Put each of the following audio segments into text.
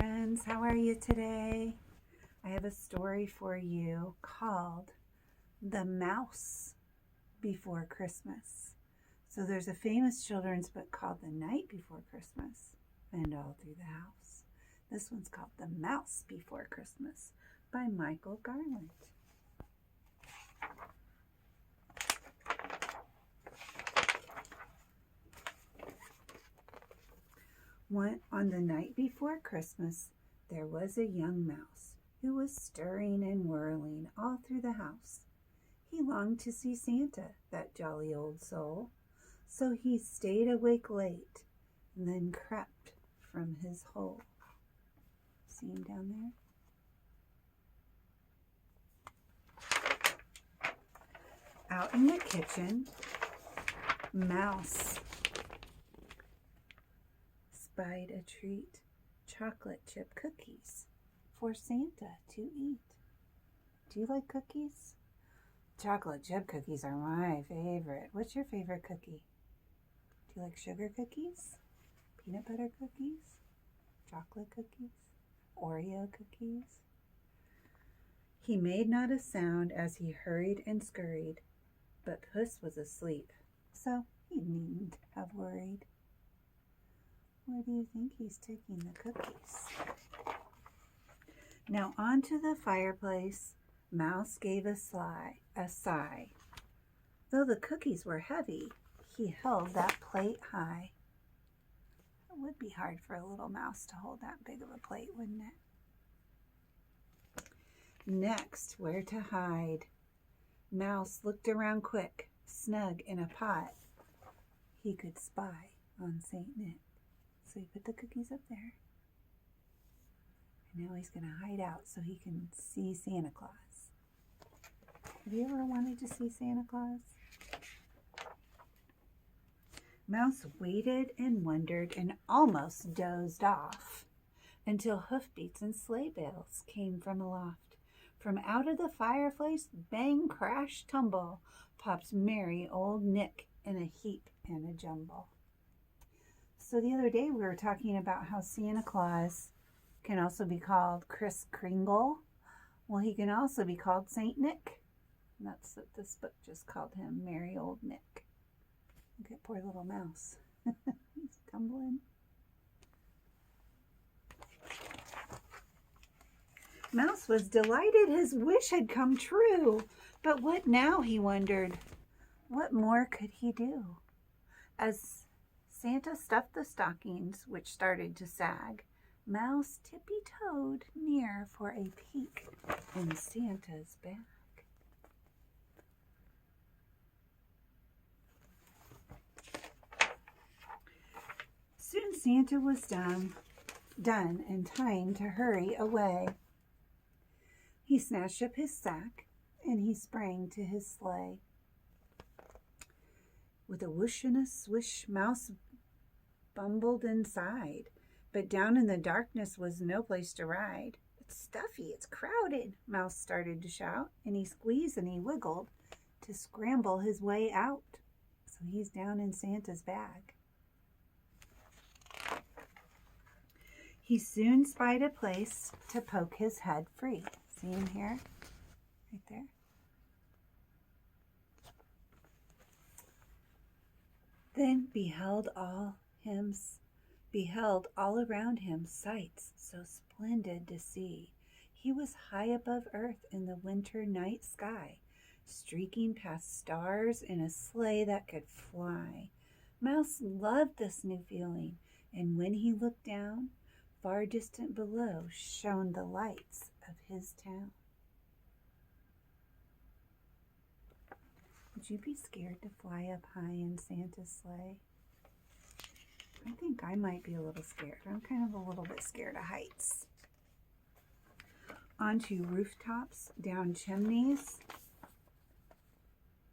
friends, how are you today? I have a story for you called The Mouse Before Christmas. So there's a famous children's book called The Night Before Christmas and All Through the House. This one's called The Mouse Before Christmas by Michael Garland. On the night before Christmas, there was a young mouse who was stirring and whirling all through the house. He longed to see Santa, that jolly old soul, so he stayed awake late and then crept from his hole. See him down there? Out in the kitchen, Mouse spied a treat, chocolate chip cookies for Santa to eat. Do you like cookies? Chocolate chip cookies are my favorite. What's your favorite cookie? Do you like sugar cookies? Peanut butter cookies? Chocolate cookies? Oreo cookies? He made not a sound as he hurried and scurried, but Puss was asleep, so he needn't have worried. Where do you think he's taking the cookies? Now onto the fireplace, Mouse gave a sigh. Though the cookies were heavy, he held that plate high. It would be hard for a little mouse to hold that big of a plate, wouldn't it? Next, where to hide? Mouse looked around quick, snug in a pot. He could spy on Saint Nick. So he put the cookies up there. And now he's going to hide out so he can see Santa Claus. Have you ever wanted to see Santa Claus? Mouse waited and wondered and almost dozed off until hoofbeats and sleigh bells came from aloft. From out of the fireplace, bang, crash, tumble, popped merry old Nick in a heap and a jumble. So the other day we were talking about how Santa Claus can also be called Kris Kringle. Well, he can also be called Saint Nick. And that's what this book just called him, Merry Old Nick. Look at poor little mouse. He's tumbling. Mouse was delighted his wish had come true. But what now, he wondered. What more could he do? As Santa stuffed the stockings, which started to sag, Mouse tippy-toed near for a peek in Santa's bag. Soon Santa was done and time to hurry away. He snatched up his sack and he sprang to his sleigh. With a whoosh and a swish, Mouse bumbled inside, but down in the darkness was no place to ride. It's stuffy, it's crowded, Mouse started to shout, and he squeezed and he wiggled to scramble his way out. So he's down in Santa's bag. He soon spied a place to poke his head free. See him here? Right there. Then beheld all around him sights so splendid to see. He was high above earth in the winter night sky, streaking past stars in a sleigh that could fly. Mouse loved this new feeling, and when he looked down, far distant below shone the lights of his town. Would you be scared to fly up high in Santa's sleigh? I think I might be a little scared. I'm kind of a little bit scared of heights. Onto rooftops, down chimneys,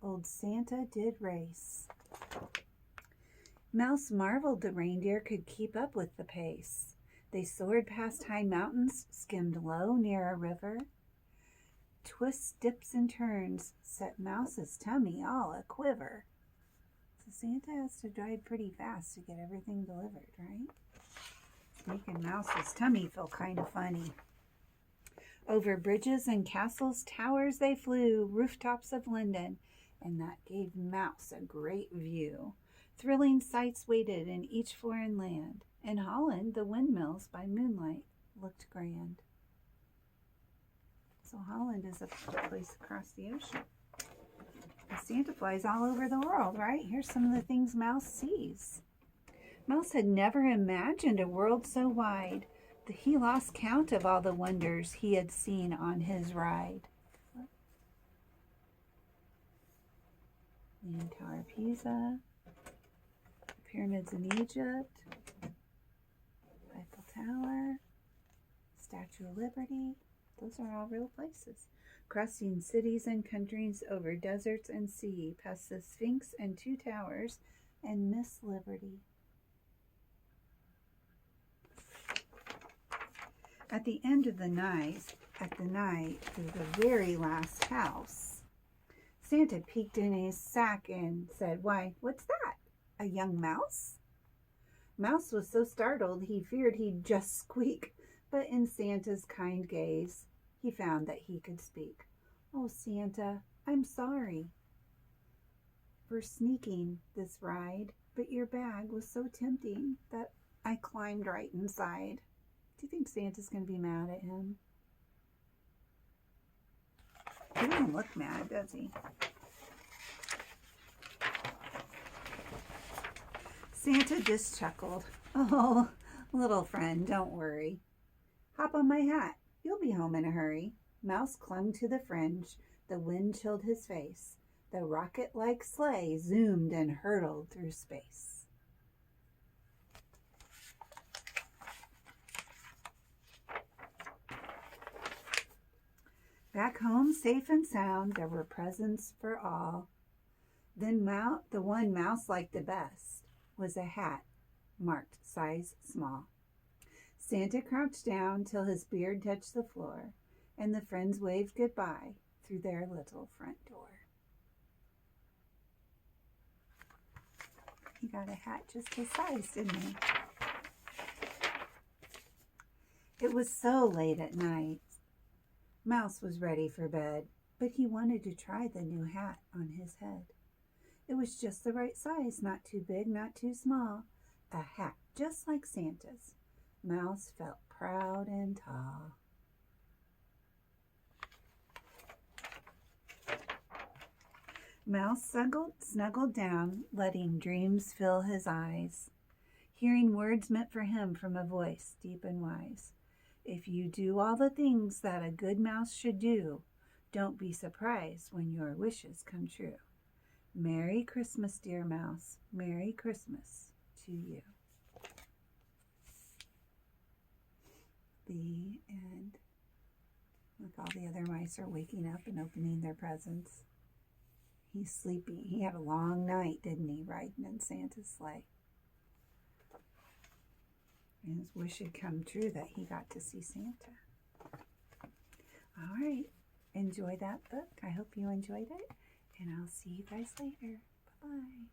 old Santa did race. Mouse marveled the reindeer could keep up with the pace. They soared past high mountains, skimmed low near a river. Twists, dips, and turns set Mouse's tummy all a quiver. So Santa has to drive pretty fast to get everything delivered, right? Making Mouse's tummy feel kind of funny. Over bridges and castles, towers they flew, rooftops of London, and that gave Mouse a great view. Thrilling sights waited in each foreign land. In Holland, the windmills by moonlight looked grand. So Holland is a place across the ocean. The Santa flies all over the world, right? Here's some of the things Mouse sees. Mouse had never imagined a world so wide that he lost count of all the wonders he had seen on his ride. Leaning Tower of Pisa, the pyramids in Egypt, Eiffel Tower, Statue of Liberty. Those are all real places. Crossing cities and countries, over deserts and sea, past the Sphinx and two towers, and Miss Liberty. At the end of the night, to the very last house, Santa peeked in his sack and said, "Why, what's that? A young mouse?" Mouse was so startled he feared he'd just squeak, but in Santa's kind gaze, he found that he could speak. "Oh, Santa, I'm sorry for sneaking this ride, but your bag was so tempting that I climbed right inside." Do you think Santa's going to be mad at him? He doesn't look mad, does he? Santa just chuckled. "Oh, little friend, don't worry. Hop on my hat. You'll be home in a hurry." Mouse clung to the fringe. The wind chilled his face. The rocket-like sleigh zoomed and hurtled through space. Back home, safe and sound, there were presents for all. Then the one Mouse liked the best was a hat marked size small. Santa crouched down till his beard touched the floor, and the friends waved goodbye through their little front door. He got a hat just his size, didn't he? It was so late at night. Mouse was ready for bed, but he wanted to try the new hat on his head. It was just the right size, not too big, not too small. A hat just like Santa's. Mouse felt proud and tall. Mouse snuggled down, letting dreams fill his eyes, hearing words meant for him from a voice deep and wise. If you do all the things that a good mouse should do, don't be surprised when your wishes come true. Merry Christmas, dear mouse. Merry Christmas to you. The end. Look, all the other mice are waking up and opening their presents. He's sleepy. He had a long night, didn't he, riding in Santa's sleigh? And his wish had come true that he got to see Santa. All right. Enjoy that book. I hope you enjoyed it. And I'll see you guys later. Bye-bye.